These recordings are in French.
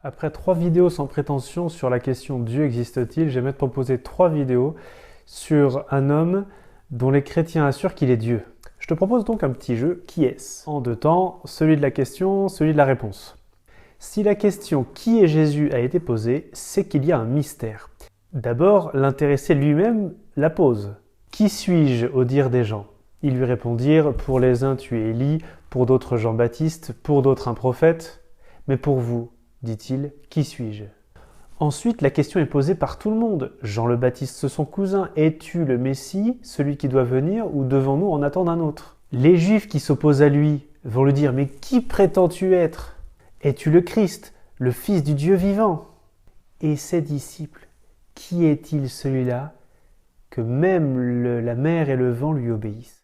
Après 3 vidéos sans prétention sur la question Dieu existe-t-il, j'aimerais te proposer 3 vidéos sur un homme dont les chrétiens assurent qu'il est Dieu. Je te propose donc un petit jeu, qui est-ce? En 2 temps, celui de la question, celui de la réponse. Si la question qui est Jésus a été posée, c'est qu'il y a un mystère. D'abord, l'intéressé lui-même la pose. Qui suis-je au dire des gens? Ils lui répondirent, pour les uns tu es Élie, pour d'autres Jean-Baptiste, pour d'autres un prophète. Mais pour vous, dit-il, qui suis-je? Ensuite, la question est posée par tout le monde. Jean le Baptiste, son cousin, es-tu le Messie, celui qui doit venir, ou devons-nous en attendre un autre? Les Juifs qui s'opposent à lui vont lui dire, mais qui prétends-tu être? Es-tu le Christ, le Fils du Dieu vivant? Et ses disciples, qui est-il celui-là que même la mer et le vent lui obéissent?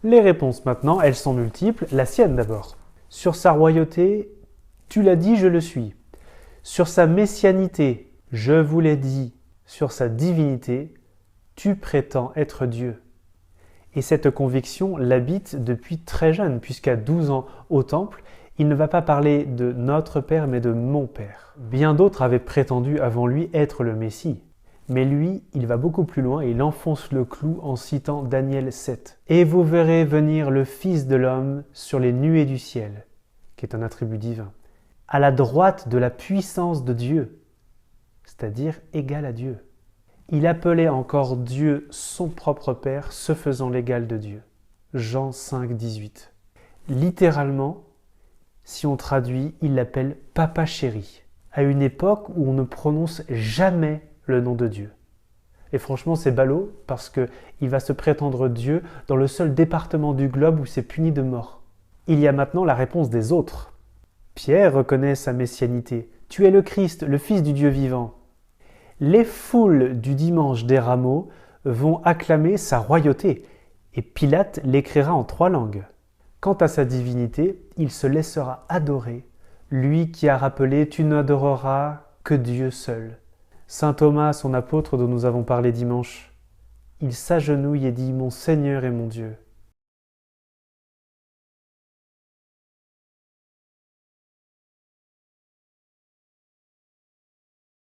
Les réponses maintenant, elles sont multiples. La sienne d'abord. Sur sa royauté, tu l'as dit, je le suis. Sur sa messianité, je vous l'ai dit. Sur sa divinité, tu prétends être Dieu. Et cette conviction l'habite depuis très jeune, puisqu'à 12 ans au temple, il ne va pas parler de notre Père, mais de mon Père. Bien d'autres avaient prétendu avant lui être le Messie. Mais lui, il va beaucoup plus loin et il enfonce le clou en citant Daniel 7. « Et vous verrez venir le Fils de l'homme sur les nuées du ciel », qui est un attribut divin, à la droite de la puissance de Dieu, c'est-à-dire égal à Dieu. Il appelait encore Dieu son propre Père, se faisant l'égal de Dieu. Jean 5, 18. Littéralement, si on traduit, il l'appelle Papa chéri, à une époque où on ne prononce jamais le nom de Dieu. Et franchement, c'est ballot parce qu'il va se prétendre Dieu dans le seul département du globe où c'est puni de mort. Il y a maintenant la réponse des autres. Pierre reconnaît sa messianité. « Tu es le Christ, le Fils du Dieu vivant ». Les foules du dimanche des rameaux vont acclamer sa royauté et Pilate l'écrira en 3 langues. Quant à sa divinité, il se laissera adorer, lui qui a rappelé « Tu n'adoreras que Dieu seul ». Saint Thomas, son apôtre dont nous avons parlé dimanche, il s'agenouille et dit « Mon Seigneur et mon Dieu ».